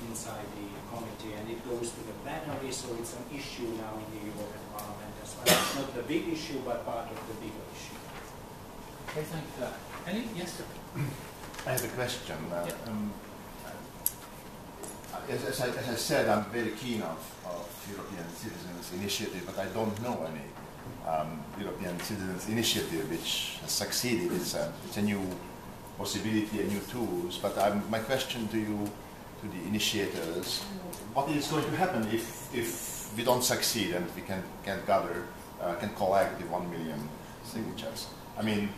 inside the committee, and it goes to the plenary, so it's an issue now in the European Parliament as well. It's not the big issue, but part of the bigger issue. Okay, thank you for that. Any? Yes, sir. I have a question. Yeah. As I said, I'm very keen of European Citizens Initiative, but I don't know any European Citizens Initiative which has succeeded. It's a new possibility, a new tools. But my question to you, to the initiators, what is going to happen if we don't succeed and we can gather, can collect the 1 million signatures? I mean,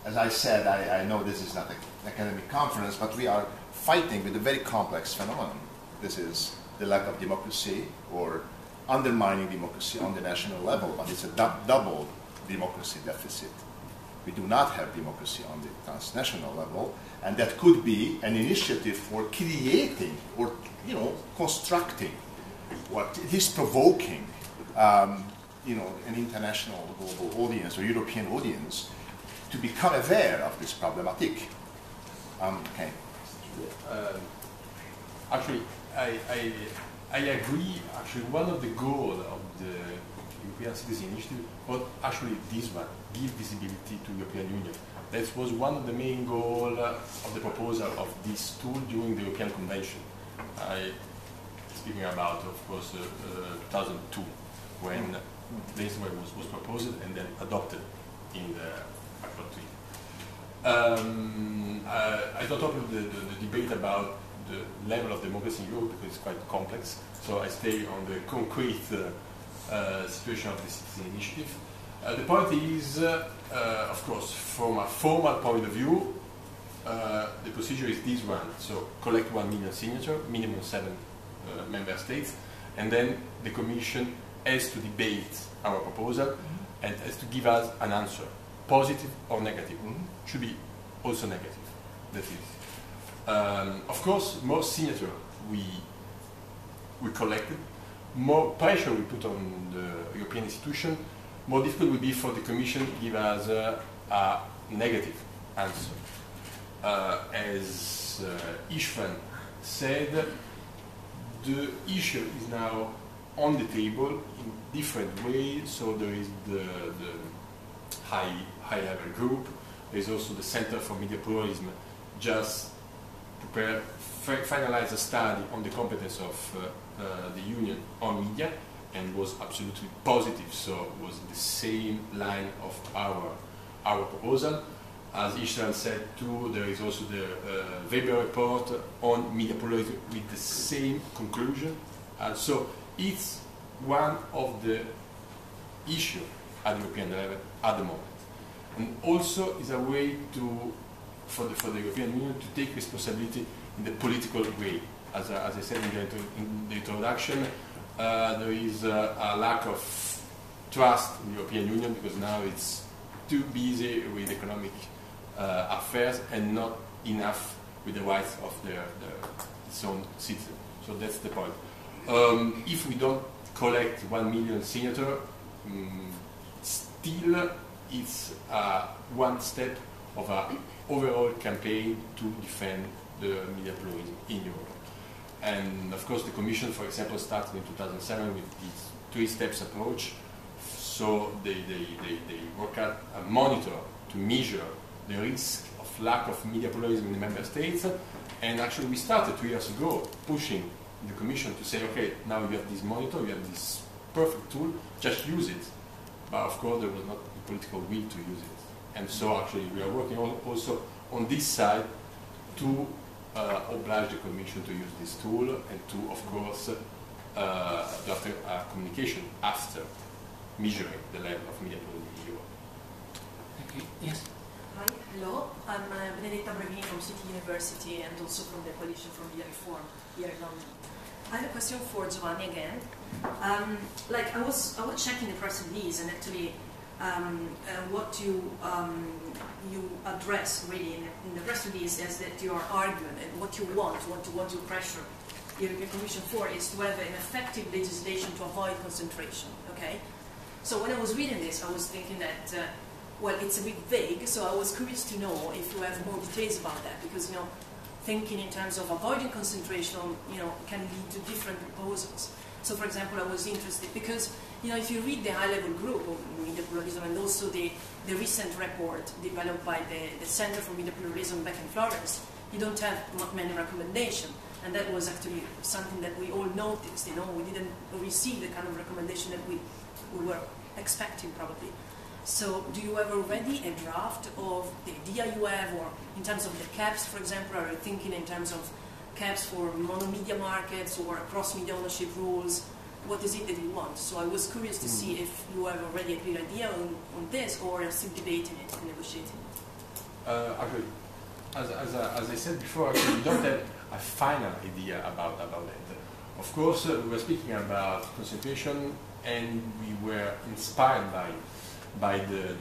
as I said, I know this is not an academic conference, but we are fighting with a very complex phenomenon. This is the lack of democracy or undermining democracy on the national level, but it's a double democracy deficit. We do not have democracy on the transnational level, and that could be an initiative for creating or, constructing, or at least provoking, an international global audience or European audience to become aware of this problematic. Okay. Actually, I agree. Actually, one of the goals of the European Citizens Initiative was actually this one: give visibility to the European Union. That was one of the main goals of the proposal of this tool during the European Convention. Speaking about, of course, 2002, when the instrument was proposed and then adopted in the Article 3. I don't talk about the debate about the level of democracy in Europe because it's quite complex. So I stay on the concrete situation of the citizen initiative. The point is, of course, from a formal point of view, the procedure is this one. So collect 1 million signatures, minimum 7 member states, and then the Commission has to debate our proposal and has to give us an answer, positive or negative. Should be also negative. That is. Of course, more signatures we collected, more pressure we put on the European institution, more difficult will be for the Commission to give us a negative answer. As Istvan said, the issue is now on the table in different ways. So there is the high-level group. There is also the Center for Media Pluralism, just finalized a study on the competence of the Union on media, and was absolutely positive. So it was the same line of our proposal. As Istvan said too, there is also the Weber report on media pluralism with the same conclusion. So it's one of the issues at the European level at the moment. And also is a way for the European Union to take responsibility in the political way. As I said in the introduction, there is a lack of trust in the European Union because now it's too busy with economic affairs and not enough with the rights of its own citizens. So that's the point. If we don't collect 1 million signatures, still it's one step of an overall campaign to defend the media pluralism in Europe. And of course the Commission, for example, started in 2007 with this 3 steps approach. So they work out a monitor to measure the risk of lack of media pluralism in the member states. And actually we started 2 years ago pushing the Commission to say, okay, now you have this monitor, you have this perfect tool, just use it. But of course there was not the political will to use it. And so actually we are working also on this side to oblige the Commission to use this tool and to, of course, draft a communication after measuring the level of media pluralism in Europe. Thank you. Yes. Hi, hello. I'm Benedetta Bravini from City University and also from the Coalition for Media Reform here in London. I have a question for Giovanni again. I was checking the press release, and actually what you address really in the press release is that your argument and what you want to pressure the European Commission for is to have an effective legislation to avoid concentration. Okay. So when I was reading this, I was thinking that. Well, it's a bit vague, so I was curious to know if you have more details about that, because thinking in terms of avoiding concentration, can lead to different proposals. So, for example, I was interested because, if you read the high-level group of Media Pluralism and also the recent report developed by the Center for Media Pluralism back in Florence, you don't have many recommendations. And that was actually something that we all noticed. We didn't receive the kind of recommendation that we were expecting, probably. So, do you have already a draft of the idea you have, or in terms of the caps, for example, are you thinking in terms of caps for monomedia markets or cross-media ownership rules? What is it that you want? So I was curious to see if you have already a clear idea on this, or are still debating it and negotiating it. Actually, as I said before, actually, we don't have a final idea about it. Of course, we were speaking about concentration, and we were inspired by the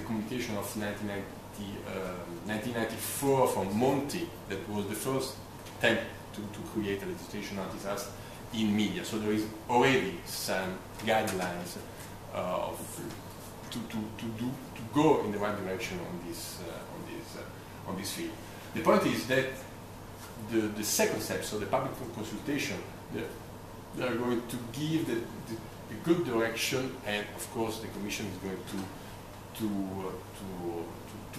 communication of 1994 from Monti, that was the first attempt to create a legislation antitrust in media. So there is already some guidelines to go in the right direction on this field. The point is that the second step, so the public consultation, they are going to give the good direction, and of course the Commission is going to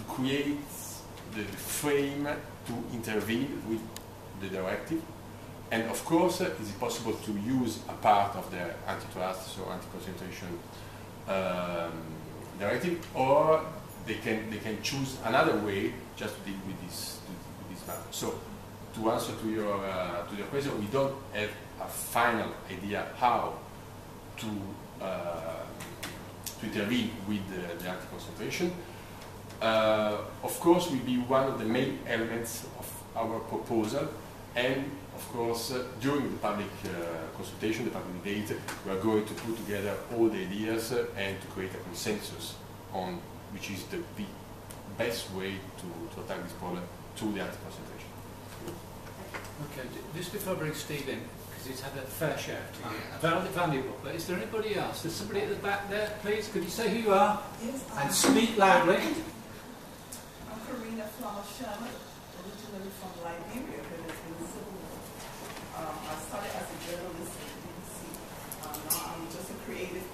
create the frame to intervene with the directive. And of course, is it possible to use a part of the antitrust, so anti-concentration directive, or they can choose another way just to deal with this matter. So, to answer to your question, we don't have a final idea how to intervene with the anti-concentration. Of course, will be one of the main elements of our proposal, and of course, during the public consultation, the public debate, we are going to put together all the ideas and to create a consensus on which is the best way to attack this problem through the anti-concentration. Okay, just before I bring Steve in, because he's had a fair share of time, valuable, but is there anybody else? There's somebody at the back there, please. Could you say who you are? Yes, and speak loudly. I'm Karina Flama-Sherman, originally from Liberia, but it's been civil war. I started as a journalist at the BBC. Now I'm just a creative person.